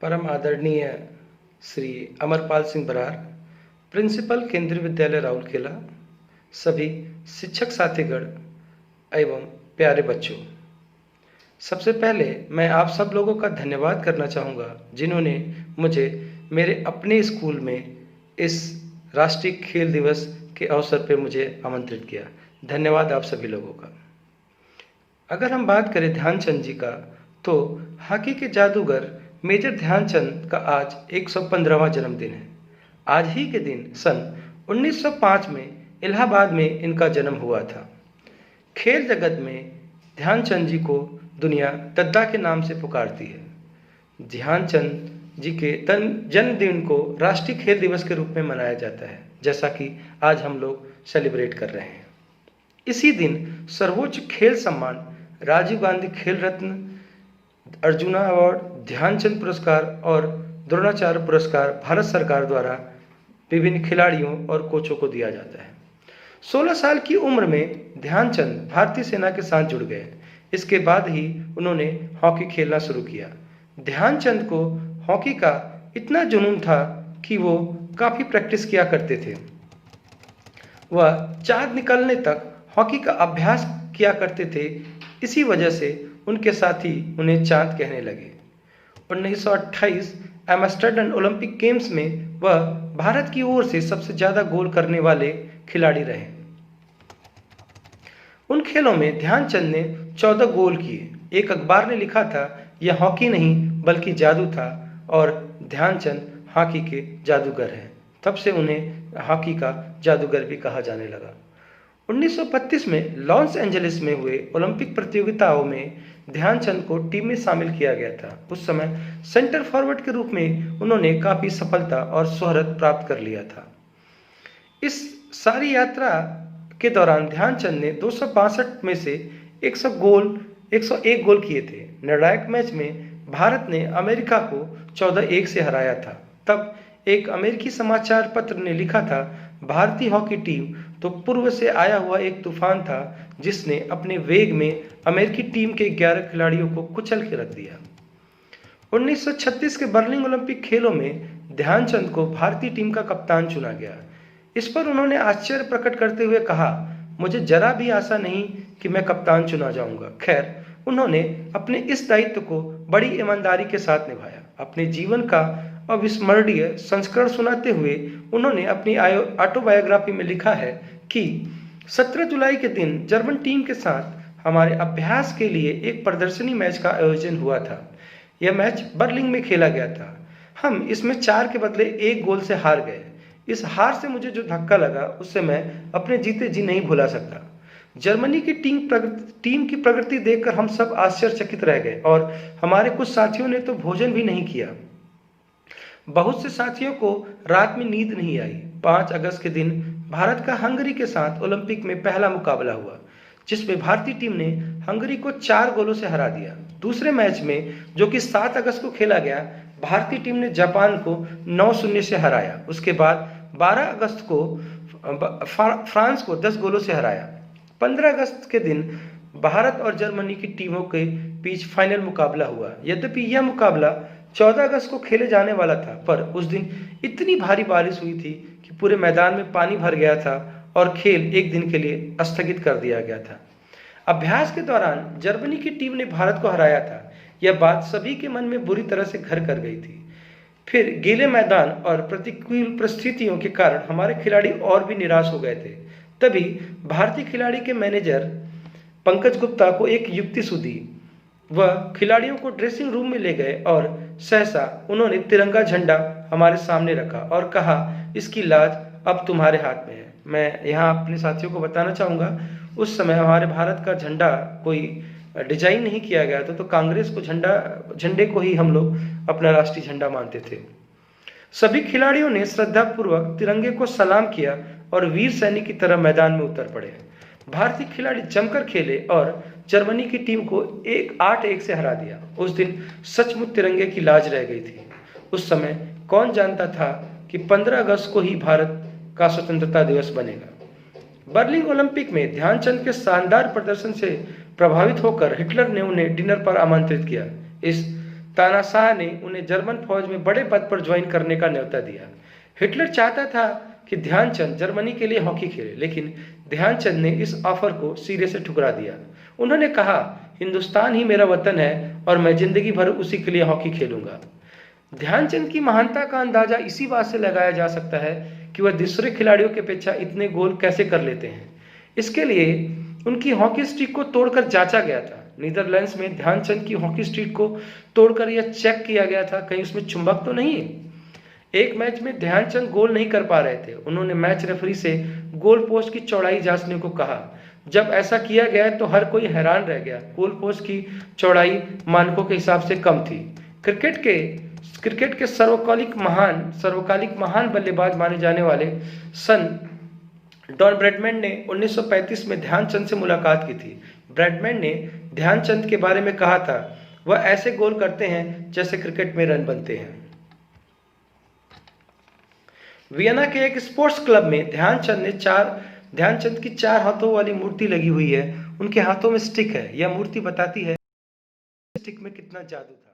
परम आदरणीय श्री अमरपाल सिंह बरार, प्रिंसिपल केंद्रीय विद्यालय राउरकेला, सभी शिक्षक साथीगण एवं प्यारे बच्चों, सबसे पहले मैं आप सब लोगों का धन्यवाद करना चाहूँगा जिन्होंने मुझे मेरे अपने स्कूल में इस राष्ट्रीय खेल दिवस के अवसर पर मुझे आमंत्रित किया। धन्यवाद आप सभी लोगों का। अगर हम बात करें ध्यानचंद जी का, तो हॉकी के जादूगर मेजर ध्यानचंद का आज 115वां जन्मदिन है। आज ही के दिन सन 1905 में इलाहाबाद में इनका जन्म हुआ था। खेल जगत में ध्यानचंद जी को दुनिया दद्दा के नाम से पुकारती है। ध्यानचंद जी के जन्मदिन को राष्ट्रीय खेल दिवस के रूप में मनाया जाता है, जैसा कि आज हम लोग सेलिब्रेट कर रहे हैं। इसी दिन सर्वोच्च खेल सम्मान राजीव गांधी खेल रत्न, अर्जुना अवार्ड, ध्यानचंद पुरस्कार और द्रोणाचार्य पुरस्कार भारत सरकार द्वारा विभिन्न खिलाड़ियों और कोचों को दिया जाता है। 16 साल की उम्र में ध्यानचंद भारतीय सेना के साथ जुड़ गए। इसके बाद ही उन्होंने हॉकी खेलना शुरू किया। ध्यानचंद को हॉकी का इतना जुनून था कि वो काफ़ी प्रैक्टिस किया करते थे। वह चाँद निकलने तक हॉकी का अभ्यास किया करते थे। इसी वजह से उनके साथी उन्हें चाँद कहने लगे। 1928 एम्स्टर्डम ओलंपिक गेम्स में वह भारत की ओर से सबसे ज़्यादा गोल करने वाले खिलाड़ी रहे। उन खेलों में ध्यानचंद ने 14 गोल किए। एक अखबार ने लिखा था, यह हॉकी नहीं बल्कि जादू था और ध्यानचंद हॉकी के जादूगर हैं। तब से उन्हें हॉकी का जादूगर भी कहा जाने लगा। 1932 में लॉस एंजलिस में हुए ओलंपिक प्रतियोगिताओं में ध्यानचंद को टीम में शामिल किया गया था। उस समय सेंटर फॉरवर्ड के रूप में उन्होंने काफ़ी सफलता और शोहरत प्राप्त कर लिया था। इस सारी यात्रा के दौरान ध्यानचंद ने 262 में से 101 गोल किए थे। निर्णायक मैच में भारत ने अमेरिका को 14-1 से हराया था। तब एक अमेरिकी समाचार पत्र ने लिखा था, भारतीय हॉकी टीम तो पूर्व से आया हुआ एक तूफान था जिसने अपने वेग में अमेरिकी टीम के 11 खिलाड़ियों को कुचल के रख दिया। 1936 के बर्लिन ओलंपिक खेलों में ध्यानचंद को भारतीय टीम का कप्तान चुना गया। इस पर उन्होंने आश्चर्य प्रकट करते हुए कहा, मुझे जरा भी आशा नहीं कि मैं कप्तान चुना जाऊंगा। खैर, उन्होंने अपने इस दायित्व को बड़ी ईमानदारी के साथ निभाया। अपने जीवन का अविस्मरणीय संस्करण सुनाते हुए उन्होंने अपनी ऑटोबायोग्राफी में लिखा है कि 17 जुलाई के दिन जर्मन टीम के साथ हमारे अभ्यास के लिए एक प्रदर्शनी मैच का आयोजन हुआ था। यह मैच बर्लिन में खेला गया था। हम इसमें 4 के बदले 1 गोल से हार गए। इस हार से मुझे जो धक्का लगा उससे मैं अपने जीते जी नहीं भुला सकता। जर्मनी की टीम की प्रगति देखकर हम सब आश्चर्यचकित रह गए और हमारे कुछ साथियों ने तो भोजन भी नहीं किया। बहुत से साथियों को रात में नींद नहीं आई। 5 अगस्त के दिन भारत का हंगरी के साथ ओलंपिक में पहला मुकाबला हुआ, जिसमें भारतीय टीम ने हंगरी को 4 गोलों से हरा दिया। दूसरे मैच में, जो कि 7 अगस्त को खेला गया, भारतीय टीम ने जापान को 9-0 से हराया। उसके बाद 12 अगस्त को फ्रांस को 10 गोलों से हराया। 15 अगस्त के दिन भारत और जर्मनी की टीमों के बीच फाइनल मुकाबला हुआ। यद्यपि यह मुकाबला 14 अगस्त को खेले जाने वाला था, पर उस दिन इतनी भारी बारिश हुई थी कि पूरे मैदान में पानी भर गया था और खेल एक दिन के लिए स्थगित कर दिया गया था। अभ्यास के दौरान जर्मनी की टीम ने भारत को हराया था। यह बात सभी के मन में बुरी तरह से घर कर गई थी। फिर गीले मैदान और प्रतिकूल परिस्थितियों के कारण हमारे खिलाड़ी और भी निराश हो गए थे। तभी भारतीय खिलाड़ी के मैनेजर पंकज गुप्ता को एक युक्ति सूझी। वह खिलाड़ियों को ड्रेसिंग रूम में ले गए और सहसा उन्होंने तिरंगा झंडा हमारे सामने रखा और कहा, इसकी लाज अब तुम्हारे हाथ में है। मैं यहाँ अपने साथियों को बताना चाहूँगा, उस समय हमारे भारत का झंडा कोई डिजाइन नहीं किया गया था, तो कांग्रेस को झंडे को ही हम लोग अपना राष्ट्रीय झंडा मानते थे। सभी खिलाड़ियों ने श्रद्धापूर्वक तिरंगे को सलाम किया और वीर सैनिक की तरह मैदान में उतर पड़े। भारतीय खिलाड़ी जमकर खेले और जर्मनी की टीम को 8-1 से हरा दिया। उस दिन सचमुच तिरंगे की लाज रह गई थी। उस समय कौन जानता था कि 15 अगस्त को ही भारत का स्वतंत्रता दिवस बनेगा। बर्लिन ओलंपिक में ध्यानचंद के शानदार प्रदर्शन से प्रभावित होकर हिटलर ने उन्हें डिनर पर आमंत्रित किया। इस तानाशाह ने उन्हें जर्मन फौज में बड़े पद पर ज्वाइन करने का न्योता दिया। हिटलर चाहता था कि ध्यानचंद जर्मनी के लिए हॉकी खेले, लेकिन ध्यानचंद ने इस ऑफर को सिरे से ठुकरा दिया। उन्होंने कहा, हिंदुस्तान ही मेरा वतन है और मैं जिंदगी भर उसी के लिए हॉकी खेलूंगा। ध्यानचंद की महानता का अंदाजा इसी बात से लगाया जा सकता है कि वह दूसरे खिलाड़ियों की अपेक्षा इतने गोल कैसे कर लेते हैं। इसके लिए उनकी हॉकी स्टिक को तोड़कर जांचा गया था। नीदरलैंड्स में ध्यानचंद की हॉकी स्टिक को तोड़कर यह चेक किया गया था कहीं उसमें चुंबक तो नहीं है। एक मैच में ध्यानचंद गोल नहीं कर पा रहे थे। उन्होंने मैच रेफरी से गोल पोस्ट की चौड़ाई जांचने को कहा। जब ऐसा किया गया तो हर कोई हैरान रह गया। गोल पोस्ट की चौड़ाई मानकों के हिसाब से कम थी। क्रिकेट के सर्वकालिक महान बल्लेबाज माने जाने वाले सन डॉन ब्रैडमैन ने 1935 में ध्यानचंद से मुलाकात की थी। ब्रैडमैन ने ध्यानचंद के बारे में कहा था, वह ऐसे गोल करते हैं जैसे क्रिकेट में रन बनते हैं। वियना के एक स्पोर्ट्स क्लब में ध्यानचंद की 4 हाथों वाली मूर्ति लगी हुई है। उनके हाथों में स्टिक है। यह मूर्ति बताती है स्टिक में कितना जादू था।